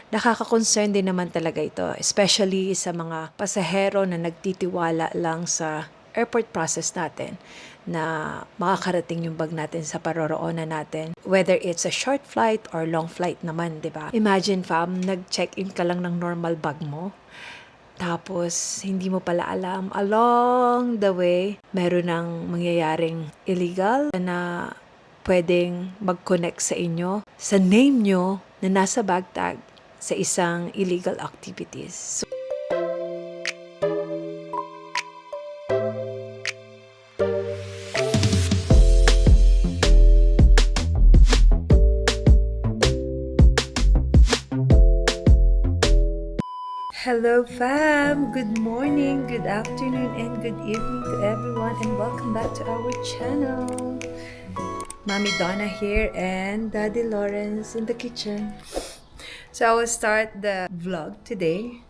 nakaka-concern din naman talaga ito, especially sa mga pasahero na nagtitiwala lang sa airport process natin na makakarating yung bag natin sa paroroonan natin. Whether it's a short flight or long flight naman, di ba? Imagine, fam, nag-check-in ka lang ng normal bag mo. Tapos, hindi mo pala alam, along the way, meron ng mangyayaring illegal na pwedeng mag-connect sa inyo, sa name nyo na nasa bag tag sa isang illegal activities. So, hello fam! Good morning, good afternoon, and good evening to everyone, and welcome back to our channel. Mommy Donna here and Daddy Lawrence in the kitchen. So I will start the vlog today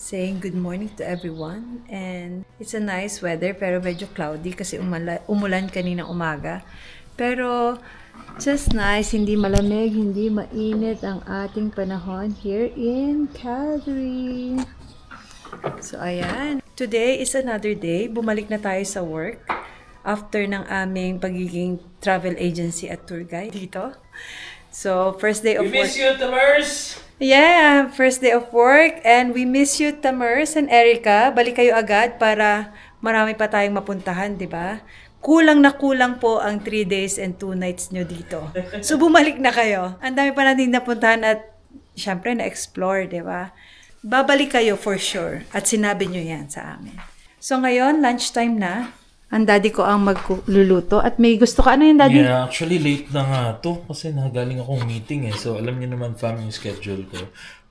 saying good morning to everyone, and it's a nice weather pero medyo cloudy kasi umulan kanina umaga. Pero just nice, hindi malamig, hindi mainit ang ating panahon here in Calgary. So ayan, today is another day. Bumalik na tayo sa work after ng aming pagiging travel agency at tour guide dito. So first day of work. We miss you, Tamers! Yeah, first day of work, and we miss you, Tamers and Erica. Balik kayo agad para marami pa tayong mapuntahan, di ba? Kulang na kulang po ang 3 days and 2 nights nyo dito. So bumalik na kayo. Ang dami pa natin napuntahan at syempre na-explore, di ba? Babalik kayo for sure at sinabi nyo yan sa amin. So ngayon, lunchtime na. Ang daddy ko ang magluluto at may gusto ka. Ano yung daddy? Yeah, actually late na nga to kasi nagaling akong meeting eh. So alam niyo naman fam yung schedule ko.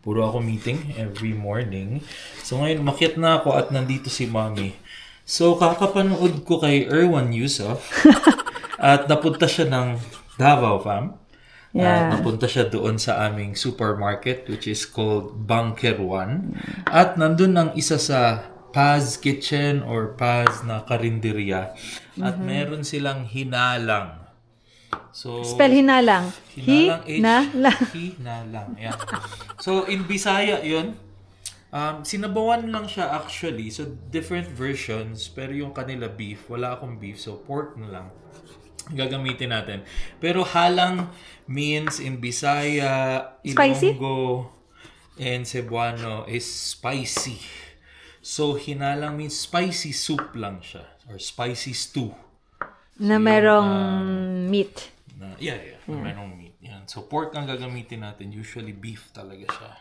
Puro ako meeting every morning. So ngayon umakyat na ako at nandito si Mommy. So kakapanood ko kay Erwan Yusuf at napunta siya ng Davao fam. Yeah. Napunta siya doon sa aming supermarket which is called Bunker 1. At nandun ang isa sa Paz Kitchen or Paz na karinderya. At meron silang hinalang. So, Spell hinalang. hinalang Hinalang. Hinalang. Yeah. So, in Bisaya yun. Sinabawan lang siya actually. So, different versions. Pero yung kanila beef, wala akong beef. So, pork na lang gagamitin natin. Pero halang means in Bisaya, Spicy? Ilonggo, and Cebuano is spicy. So, hinalang means spicy soup lang siya. Or spicy stew. Na merong meat. Yeah. Merong meat. Yan. So, pork ang gagamitin natin. Usually, beef talaga siya.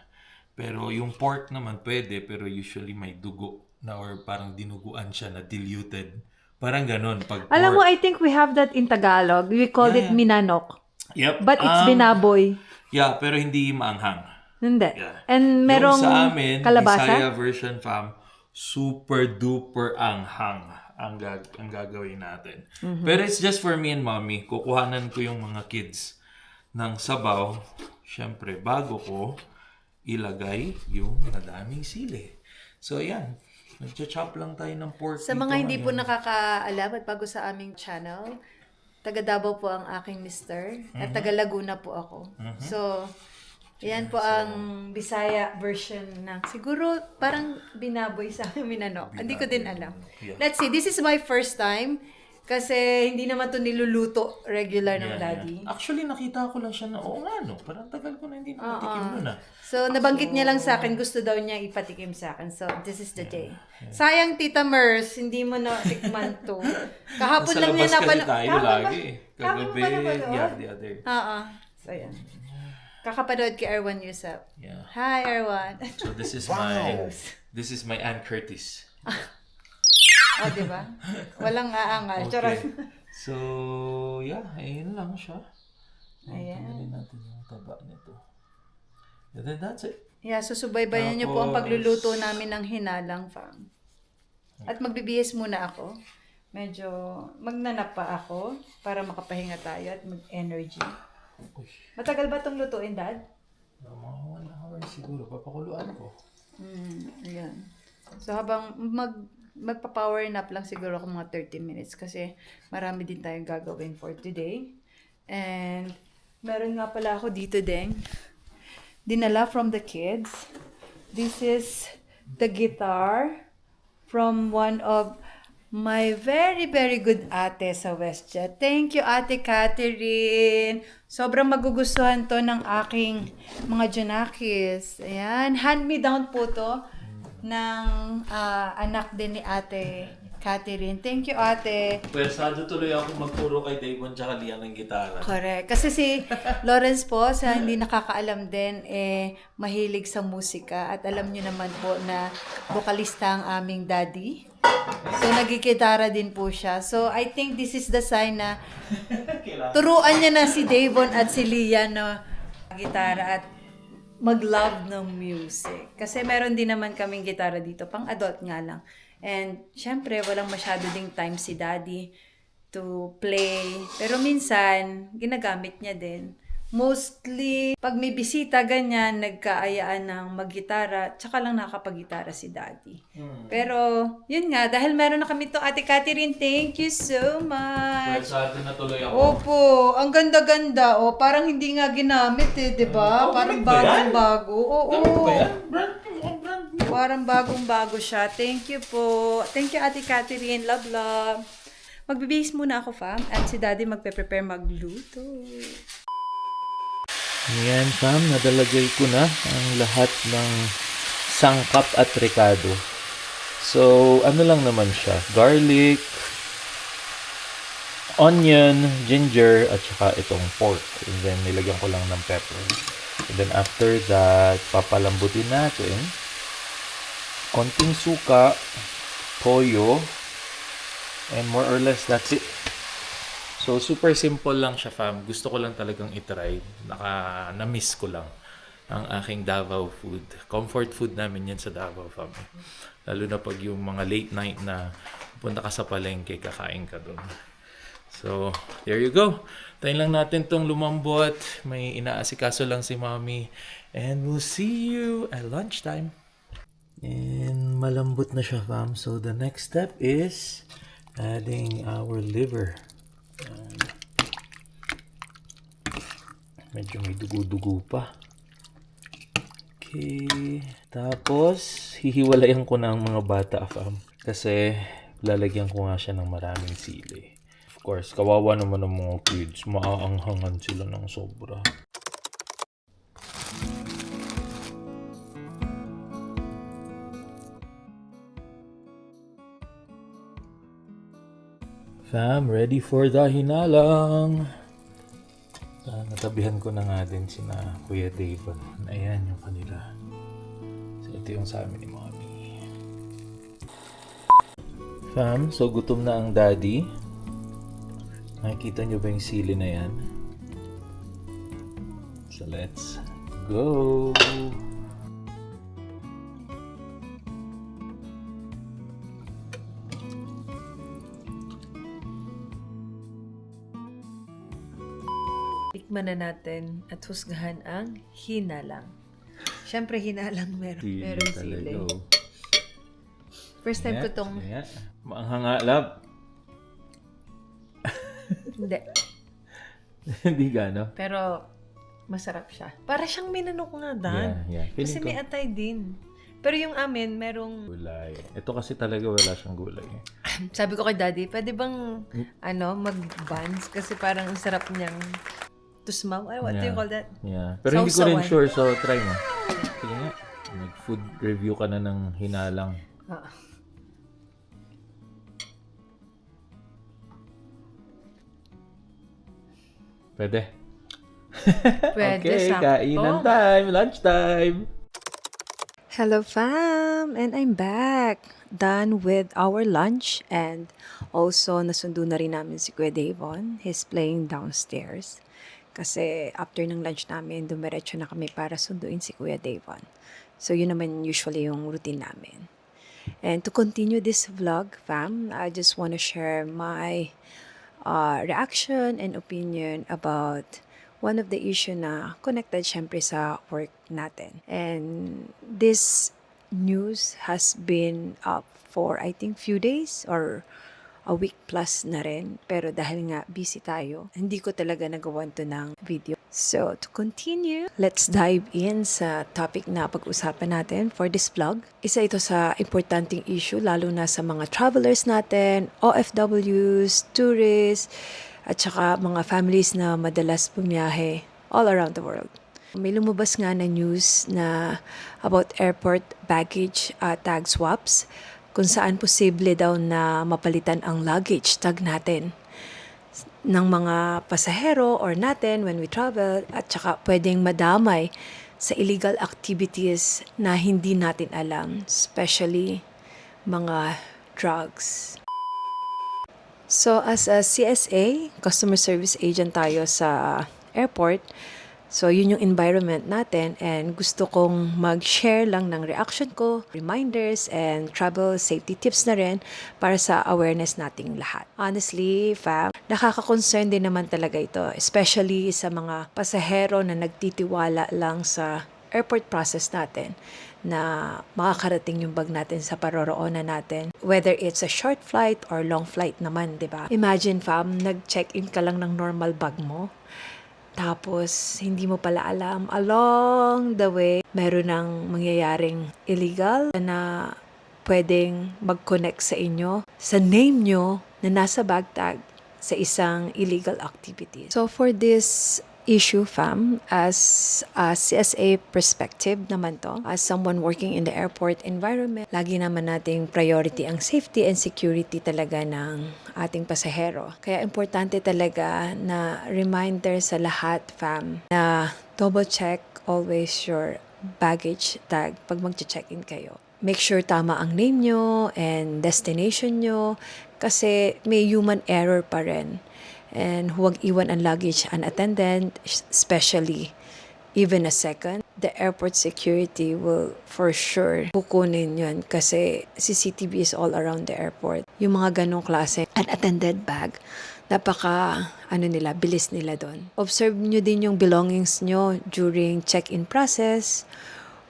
Pero yung pork naman pwede, pero usually may dugo na or parang dinuguan siya na diluted. Parang ganon. Pag pork. Alam mo, I think we have that in Tagalog. We called it minanok. Yep. But it's binaboy. Yeah, pero hindi maanghang. Hindi. Yeah. And merong yung sa amin, kalabasa. Bisaya version fam, super duper anghang ang gagawin natin. Mm-hmm. Pero it's just for me and Mommy. Kukuhanan ko yung mga kids ng sabaw. Siyempre, bago ko ilagay yung madaming sili. So, ayan. Nag-chop lang tayo ng pork. Sa mga hindi po nakakaalam at bago sa aming channel, taga Davao po ang aking mister at taga Laguna po ako. So, yan po ang Bisaya version ng siguro parang binaboy sa amin minanok. Hindi ko din alam. Yeah. Let's see, this is my first time kasi hindi naman to niluluto regular ng daddy. Actually, nakita ko lang siya na, oo nga no, parang tagal ko na hindi nakatikim nun ah. So, nabanggit niya lang sa akin, gusto daw niya ipatikim sa akin. So, this is the day. Sayang, Tita Mers, hindi mo na tikman to. Kahapon lang niya napanood. Tayo lagi eh. Kahapon Kagabi, pa napanood? yeah, the other. Oo. So, yan. Kakapanood kay Erwan Yusuf. Yeah. Hi, Erwan. So this is my Ann Curtis. O, di ba? Walang aangal. Charot. So, yeah, ayun lang siya. Ayan. Tingnan natin yung taba nito. And then that's it. Yeah, so subaybayan niyo po ang pagluluto namin ng hinalang fam. At magbibihis muna ako. Medyo magnanap pa ako para makapahinga tayo at mag-energy. Matagal ba itong lutuin, Dad? Mga 1 hour siguro. Papakuluan ko. Ayan. So habang magpa-power nap lang siguro ako mga 30 minutes kasi marami din tayong gagawin for today. And meron nga pala ako dito din dinala from the kids. This is the guitar from one of my very, very good ate sa WestJet. Thank you, Ate Catherine. Sobrang magugustuhan to ng aking mga Junakis. Ayan, hand-me-down po to ng anak din ni Ate Catherine. Thank you, Ate. Pwersado tuloy ako magturo kay Davon tsaka Liam ng gitara. Correct. Kasi si Lawrence po, sa hindi nakakaalam din, mahilig sa musika. At alam niyo naman po na vokalista ang aming daddy. So, nagigitara din po siya. So, I think this is the sign na turuan niya na si Davon at si Liam na gitara at mag-love ng music. Kasi meron din naman kaming gitara dito, pang adult nga lang. And, syempre, walang masyado ding time si daddy to play. Pero minsan, ginagamit niya din. Mostly, pag may bisita, ganyan, nagkaayaan ng mag-gitara, tsaka lang nakapag-gitara si daddy. Pero, yun nga, dahil meron na kami to, Ate Catherine, thank you so much. Pwersado na tuloy ako. Opo, ang ganda-ganda. O, parang hindi nga ginamit di ba? Parang gamit ba yan? bagong-bago. Oo. Ano ba yan? Brand new. Parang bagong-bago siya. Thank you po. Thank you, Ate Catherine. Love, love. Magbibihis muna ako, fam. At si daddy magpe-prepare magluto. Yan, fam. Nadalagay ko na ang lahat ng sangkap at rekado. So, ano lang naman siya. Garlic, onion, ginger, at saka itong pork. And then, nilagyan ko lang ng pepper. And then, after that, papalambutin natin. Konting suka, toyo, and more or less, that's it. So, super simple lang siya, fam. Gusto ko lang talagang itry. Na-miss ko lang ang aking Davao food. Comfort food namin yan sa Davao, fam. Lalo na pag yung mga late night na punta ka sa palengke, kakain ka doon. So, there you go. Tayin lang natin tong lumambot. May inaasikaso lang si Mommy. And we'll see you at lunchtime. And malambot na siya, fam. So, the next step is adding our liver. Medyo may dugo-dugo pa. Okay. Tapos, hihiwalayan ko na ang mga bata, fam. Kasi, lalagyan ko nga siya ng maraming sili. Of course, kawawa naman ng mga kids. Maaanghangan sila ng sobra. Fam, ready for the hinalang. Natabihan ko na nga din sina Kuya Davon. Ayan yung kanila. So, ito yung sa amin ni Mommy. Fam, so gutom na ang daddy. Nakikita nyo ba yung sili na yan? So, let's go! Tikman na natin at husgahan ang hinalang. Siyempre, hinalang meron sili. First time ko tong... Maanghang nga, love. Hindi. Hindi gano. Pero, masarap siya. Para siyang minanok nga, Dan. Yeah. Kasi may atay din. Pero yung amin, merong... Gulay. Ito kasi talaga wala siyang gulay. Sabi ko kay Daddy, pwede bang mag-buns? Kasi parang ang sarap niyang tusmaw. What do you call that? Yeah. Pero hindi ko rin sure, so try mo. Sige nga. Mag-food review ka na ng hinalang. Pwede. Pwede, okay, sakto. kainan time, lunchtime. Hello fam! And I'm back! Done with our lunch and also nasundo na rin namin si Kuya Davon. He's playing downstairs. Kasi after ng lunch namin, dumiretso na kami para sunduin si Kuya Davon. So yun naman usually yung routine namin. And to continue this vlog, fam, I just want to share my reaction and opinion about one of the issue na connected syempre sa work natin. And this news has been up for I think few days or a week plus na rin. Pero dahil nga busy tayo, hindi ko talaga nagawan to ng video. So, to continue, let's dive in sa topic na pag-usapan natin for this vlog. Isa ito sa importanteng issue lalo na sa mga travelers natin, OFWs, tourists, at saka mga families na madalas bumiyahe all around the world. May lumabas nga na news na about airport baggage tag swaps kung saan posible daw na mapalitan ang luggage tag natin ng mga pasahero or natin when we travel at saka pwedeng madamay sa illegal activities na hindi natin alam, especially mga drugs. So as a CSA, customer service agent tayo sa airport, so yun yung environment natin and gusto kong mag-share lang ng reaction ko, reminders, and travel safety tips na rin para sa awareness nating lahat. Honestly, fam, nakaka-concern din naman talaga ito, especially sa mga pasahero na nagtitiwala lang sa airport process natin na makakarating yung bag natin sa paroroonan natin. Whether it's a short flight or long flight naman, di ba? Imagine, fam, nag-check-in ka lang ng normal bag mo. Tapos, hindi mo pala alam, along the way, meron ng mangyayaring illegal na pwedeng mag-connect sa inyo, sa name nyo na nasa bag tag sa isang illegal activity. So, for this issue, fam, as a CSA perspective naman to, as someone working in the airport environment, lagi naman nating priority ang safety and security talaga ng ating pasahero. Kaya importante talaga na reminder sa lahat, fam, na double check always your baggage tag pag mag-check-in kayo. Make sure tama ang name nyo and destination nyo kasi may human error pa rin. And huwag iwan ang luggage unattended, especially even a second. The airport security will for sure kukunin yun kasi CCTV is all around the airport. Yung mga ganong klase unattended bag, bilis nila doon. Observe nyo din yung belongings nyo during check-in process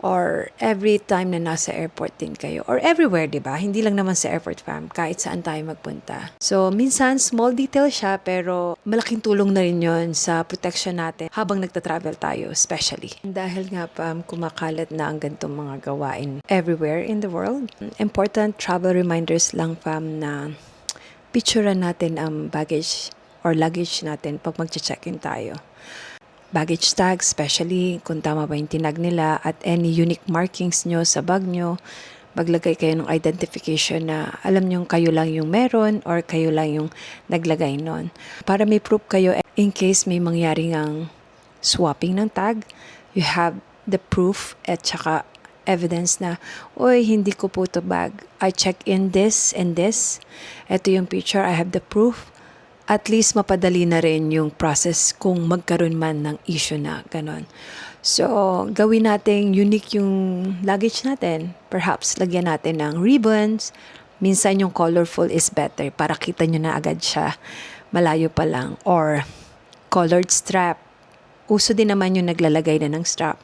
or every time na nasa airport din kayo. Or everywhere, di ba? Hindi lang naman sa airport, fam. Kahit saan tayo magpunta. So, minsan, small detail siya, pero malaking tulong na rin yun sa protection natin habang nagta-travel tayo, especially. Dahil nga, fam, kumakalat na ang ganitong mga gawain everywhere in the world. Important travel reminders lang, fam, na picturean natin ang baggage or luggage natin pag mag-check-in tayo. Baggage tag, especially kung tama ba yung tinag nila at any unique markings nyo sa bag nyo, maglagay kayo ng identification na alam nyo kayo lang yung meron or kayo lang yung naglagay nun. Para may proof kayo in case may mangyari ngang swapping ng tag, you have the proof at saka evidence na, oy, hindi ko po to bag. I check in this and this. Ito yung picture, I have the proof. At least mapadali na rin yung process kung magkaroon man ng issue na ganon. So, gawin natin unique yung luggage natin. Perhaps lagyan natin ng ribbons. Minsan yung colorful is better para kita nyo na agad siya malayo pa lang. Or colored strap. Uso din naman yung naglalagay na ng strap.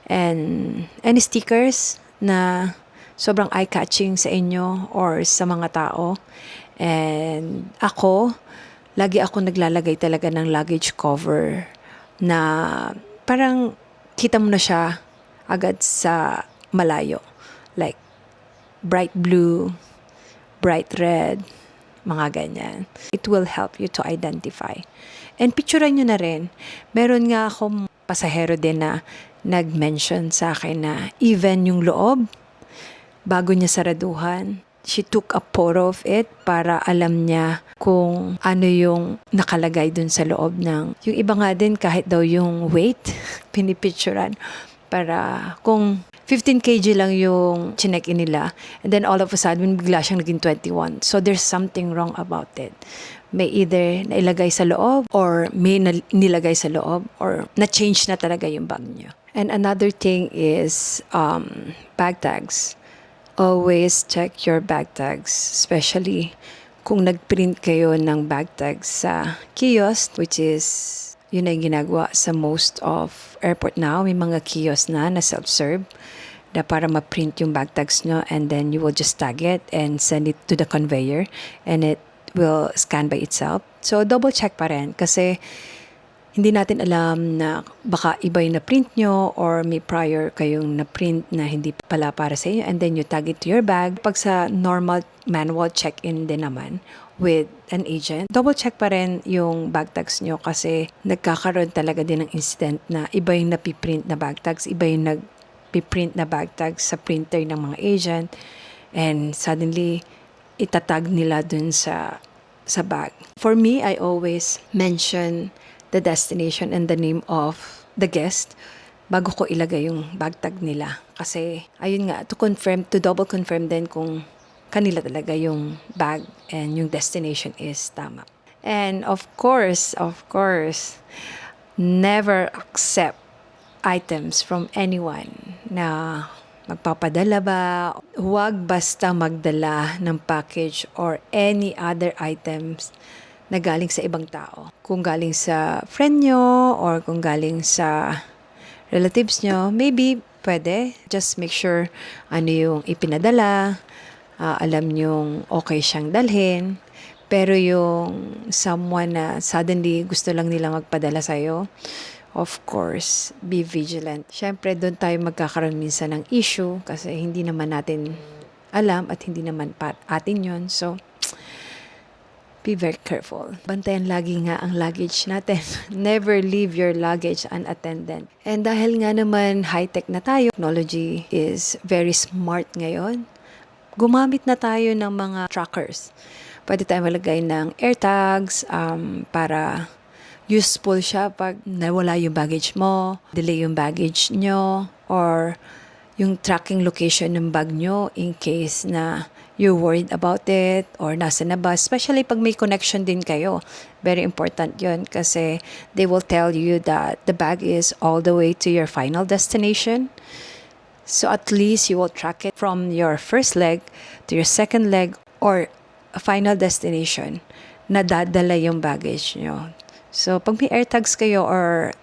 And any stickers na sobrang eye-catching sa inyo or sa mga tao. And lagi ako naglalagay talaga ng luggage cover na parang kita mo na siya agad sa malayo. Like bright blue, bright red, mga ganyan. It will help you to identify. And picturean nyo na rin. Meron nga akong pasahero din na nag-mention sa akin na even yung loob, bago niya saraduhan, she took a photo of it para alam niya kung ano yung nakalagay dun sa loob ng... Yung iba nga din kahit daw yung weight, pinipicturan para kung 15 kg lang yung chinek-in nila and then all of a sudden bigla siyang naging 21. So there's something wrong about it. May either nailagay sa loob or may nilagay sa loob or na-change na talaga yung bag niyo. And another thing is bag tags. Always check your bag tags, especially kung nag-print kayo ng bag tags sa kiosk, which is yun ay ginagawa sa most of airport now. May mga kiosk na self-serve na para ma-print yung bag tags nyo and then you will just tag it and send it to the conveyor and it will scan by itself. So double check pa rin kasi Hindi natin alam na baka iba yung na-print nyo or may prior kayong na-print na hindi pala para sa inyo and then you tag it to your bag. Pag sa normal manual check-in din naman with an agent, double check pa rin yung bag tags nyo kasi nagkakaroon talaga din ng incident na iba yung napiprint na bag tags, iba yung nagpiprint na bag tags sa printer ng mga agent and suddenly itatag nila dun sa bag. For me, I always mention the destination and the name of the guest bago ko ilagay yung bag tag nila. Kasi, ayun nga, to double confirm din kung kanila talaga yung bag and yung destination is tama. And of course, never accept items from anyone na magpapadala ba. Huwag basta magdala ng package or any other items na galing sa ibang tao. Kung galing sa friend nyo or kung galing sa relatives nyo, maybe pwede. Just make sure ano yung ipinadala, alam nyong okay siyang dalhin. Pero yung someone na suddenly gusto lang nila magpadala sa'yo, of course, be vigilant. Siyempre, doon tayo magkakaroon minsan ng issue kasi hindi naman natin alam at hindi naman atin yun. So, be very careful. Bantayan lagi nga ang luggage natin. Never leave your luggage unattended. And dahil nga naman high-tech na tayo, technology is very smart ngayon, gumamit na tayo ng mga trackers. Pwede tayo malagay ng AirTags para useful siya pag nawala yung baggage mo, delay yung baggage nyo, or yung tracking location ng bag nyo in case na you're worried about it or nasa na ba. Especially pag may connection din kayo. Very important yun kasi they will tell you that the bag is all the way to your final destination. So at least you will track it from your first leg to your second leg or a final destination na dadala yung baggage nyo. So pag may AirTags kayo or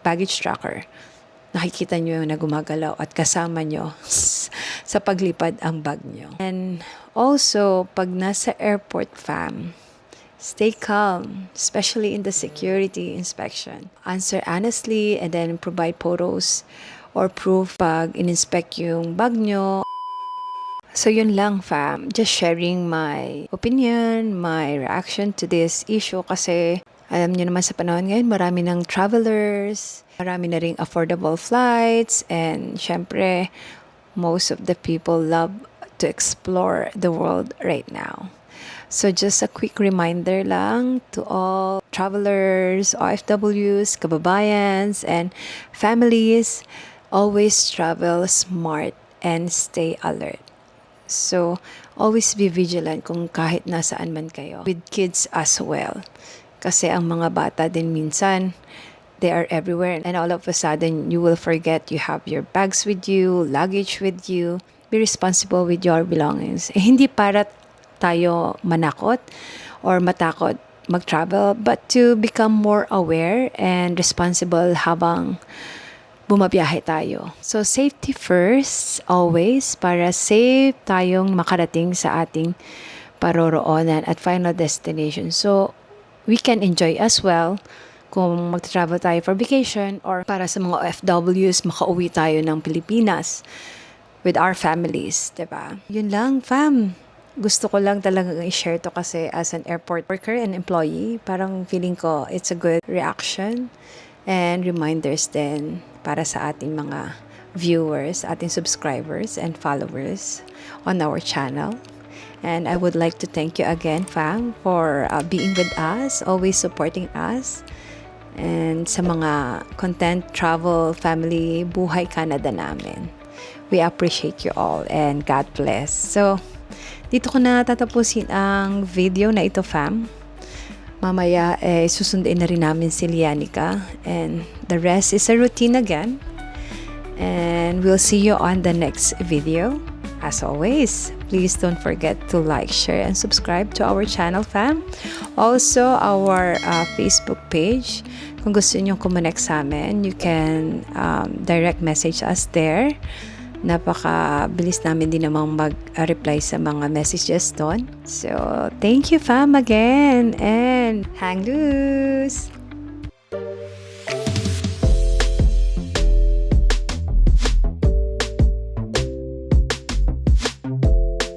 baggage tracker, nakikita nyo na gumagalaw at kasama nyo sa paglipad ang bag nyo. And also, pag nasa airport, fam, stay calm, especially in the security inspection. Answer honestly and then provide photos or proof pag in-inspect yung bag nyo. So yun lang, fam. Just sharing my opinion, my reaction to this issue kasi alam niyo naman sa panahon ngayon, marami ng travelers, marami na ring affordable flights, and syempre, most of the people love to explore the world right now. So just a quick reminder lang to all travelers, OFWs, kababayans, and families, always travel smart and stay alert. So, always be vigilant kung kahit nasaan man kayo. With kids as well. Kasi ang mga bata din minsan, they are everywhere. And all of a sudden, you will forget you have your bags with you, luggage with you. Be responsible with your belongings. Hindi para tayo manakot or matakot mag-travel, but to become more aware and responsible habang bumabiyahe tayo. So, safety first, always, para safe tayong makarating sa ating paroroonan at final destination. So, we can enjoy as well kung mag-travel tayo for vacation or para sa mga OFWs, makauwi tayo ng Pilipinas with our families, diba? Yun lang, fam. Gusto ko lang talagang i-share to kasi as an airport worker and employee, parang feeling ko it's a good reaction and reminders din para sa ating mga viewers, ating subscribers and followers on our channel. And I would like to thank you again, fam, for being with us, always supporting us. And sa mga content, travel, family, buhay Canada namin. We appreciate you all and God bless. So, dito ko na tatapusin ang video na ito, fam. Mamaya, susundin na rin namin si Lianica. And the rest is a routine again. And we'll see you on the next video. As always, please don't forget to like, share, and subscribe to our channel, fam. Also, our Facebook page. Kung gusto nyo kumonect sa amin, you can direct message us there. Napaka-bilis namin din namang mag-reply sa mga messages doon. So, thank you, fam, again. And hang loose!